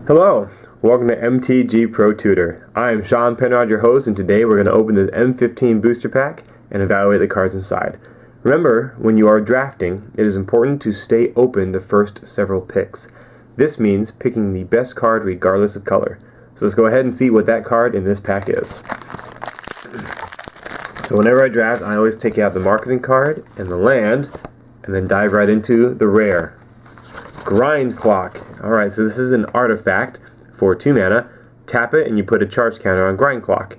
Hello, welcome to MTG Pro Tutor. I am Sean Penrod, your host, and today we're going to open this M15 booster pack and evaluate the cards inside. Remember, when you are drafting, it is important to stay open the first several picks. This means picking the best card regardless of color. So let's go ahead and see what that card in this pack is. So whenever I draft, I always take out the marketing card and the land, and then dive right into the rare. Grind Clock. Alright, so this is an artifact for 2 mana. Tap it and you put a charge counter on Grind Clock.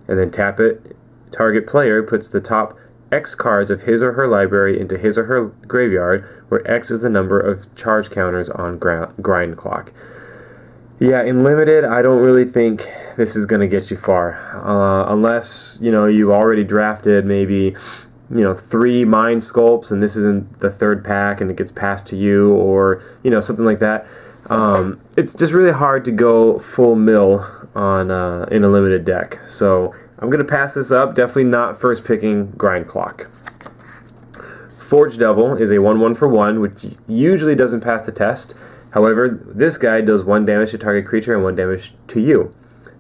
And then tap it. Target player puts the top X cards of his or her library into his or her graveyard, where X is the number of charge counters on Grind Clock. Yeah, in Limited, I don't really think this is going to get you far. Unless, you already drafted maybe 3 Mind Sculpts and this isn't the third pack and it gets passed to you, or something like that. It's just really hard to go full mill on in a limited deck, so I'm gonna pass this up. Definitely not first picking Grind Clock. Forge Devil is a 1/1 for 1, which usually doesn't pass the test. However, this guy does 1 damage to target creature and 1 damage to you.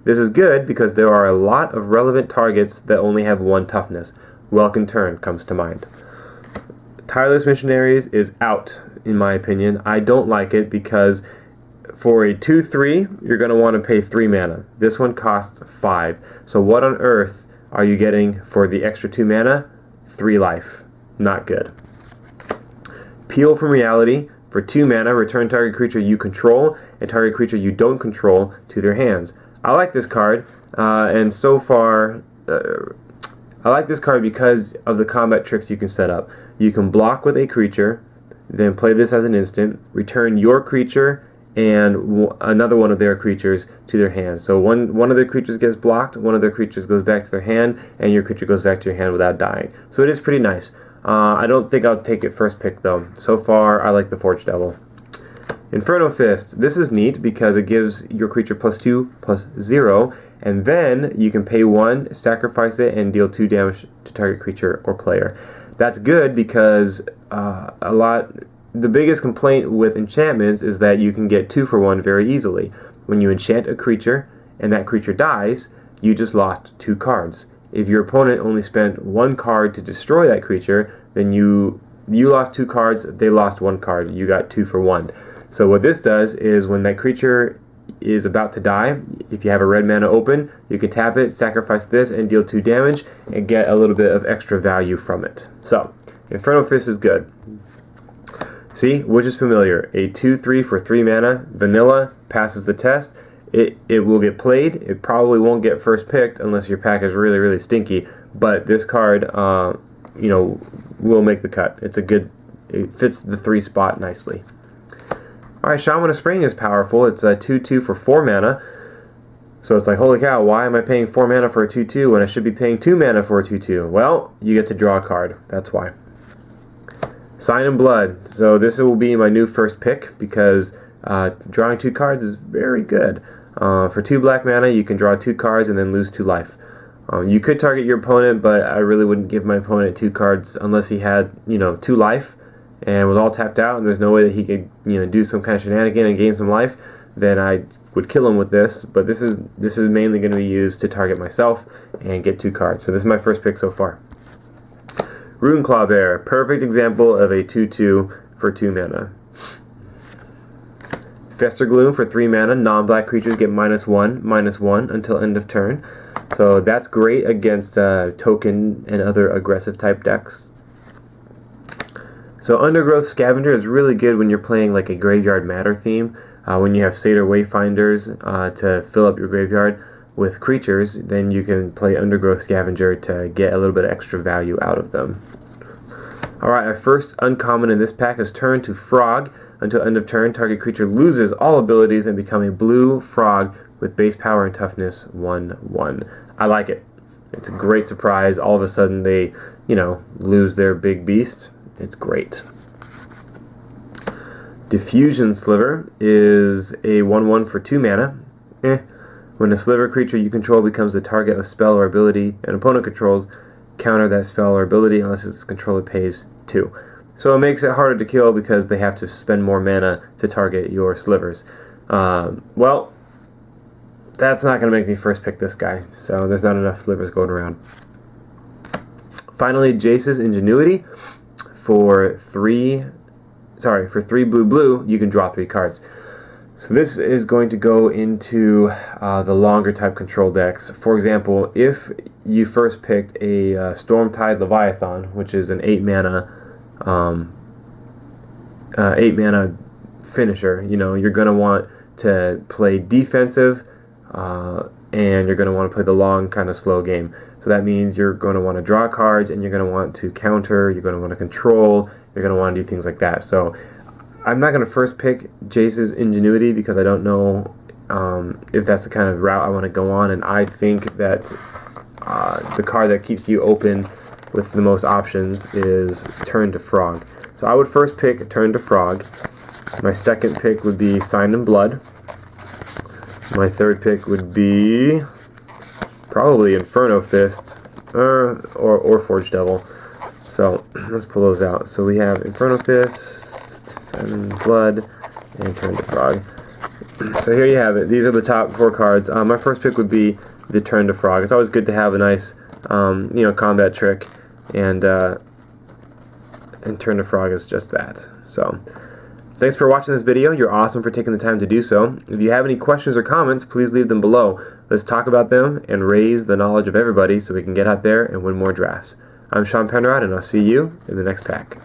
This is good because there are a lot of relevant targets that only have 1 toughness. Welcome Turn comes to mind. Tireless Missionaries is out, in my opinion. I don't like it because for a 2/3, you're going to want to pay 3 mana. This one costs 5. So what on earth are you getting for the extra 2 mana? 3 life. Not good. Peel from Reality. For 2 mana, return target creature you control and target creature you don't control to their hands. I like this card, and so far... I like this card because of the combat tricks you can set up. You can block with a creature, then play this as an instant, return your creature and another one of their creatures to their hand. So one of their creatures gets blocked, one of their creatures goes back to their hand, and your creature goes back to your hand without dying. So it is pretty nice. I don't think I'll take it first pick though. So far, I like the Forge Devil. Inferno Fist. This is neat because it gives your creature +2/+0, and then you can pay 1, sacrifice it, and deal 2 damage to target creature or player. That's good because the biggest complaint with enchantments is that you can get 2 for 1 very easily. When you enchant a creature and that creature dies, you just lost 2 cards. If your opponent only spent 1 card to destroy that creature, then you lost 2 cards, they lost 1 card, you got 2 for 1. So what this does is when that creature is about to die, if you have a red mana open, you can tap it, sacrifice this, and deal 2 damage, and get a little bit of extra value from it. So, Inferno Fist is good. See, which is familiar. A 2/3 for 3 mana, vanilla, passes the test. It will get played. It probably won't get first picked unless your pack is really, really stinky, but this card, will make the cut. It fits the 3 spot nicely. Alright, Shaman of Spring is powerful. It's a 2/2 for 4 mana. So it's like, holy cow, why am I paying 4 mana for a 2/2 when I should be paying 2 mana for a 2/2? Well, you get to draw a card. That's why. Sign in Blood. So this will be my new first pick because drawing 2 cards is very good. For 2 black mana, you can draw 2 cards and then lose 2 life. You could target your opponent, but I really wouldn't give my opponent 2 cards unless he had, 2 life and was all tapped out, and there's no way that he could, do some kind of shenanigan and gain some life. Then I would kill him with this. But this is mainly going to be used to target myself and get 2 cards. So this is my first pick so far. Rune Clawbear, perfect example of a 2/2 for 2 mana. Fester Gloom for 3 mana. Non-black creatures get -1/-1 until end of turn. So that's great against token and other aggressive type decks. So Undergrowth Scavenger is really good when you're playing like a Graveyard Matter theme. When you have Satyr Wayfinders to fill up your graveyard with creatures, then you can play Undergrowth Scavenger to get a little bit of extra value out of them. Alright, our first uncommon in this pack is Turn to Frog. Until end of turn, target creature loses all abilities and become a blue frog with base power and toughness 1/1. I like it. It's a great surprise. All of a sudden they, lose their big beast. It's great. Diffusion Sliver is a 1/1 for 2 mana. When a Sliver creature you control becomes the target of spell or ability an opponent controls, counter that spell or ability unless its controller pays 2. So it makes it harder to kill because they have to spend more mana to target your slivers. Well, that's not going to make me first pick this guy, so there's not enough slivers going around. Finally, Jace's Ingenuity. For 3 blue, you can draw 3 cards. So this is going to go into the longer type control decks. For example, if you first picked a Stormtide Leviathan, which is an 8 mana finisher, you know, you're going to want to play defensive, and you're going to want to play the long kind of slow game. So that means you're going to want to draw cards, and you're going to want to counter, you're going to want to control, you're going to want to do things like that. So I'm not going to first pick Jace's Ingenuity because I don't know if that's the kind of route I want to go on, and I think that the card that keeps you open with the most options is Turn to Frog. So I would first pick Turn to Frog. My second pick would be Sign in Blood. My third pick would be probably Inferno Fist or Forge Devil. So let's pull those out. So we have Inferno Fist, Sign in Blood, and Turn to Frog. So here you have it. These are the top 4 cards. My first pick would be the Turn to Frog. It's always good to have a nice, combat trick, and Turn to Frog is just that. So thanks for watching this video. You're awesome for taking the time to do so. If you have any questions or comments, please leave them below. Let's talk about them and raise the knowledge of everybody so we can get out there and win more drafts. I'm Sean Penrod, and I'll see you in the next pack.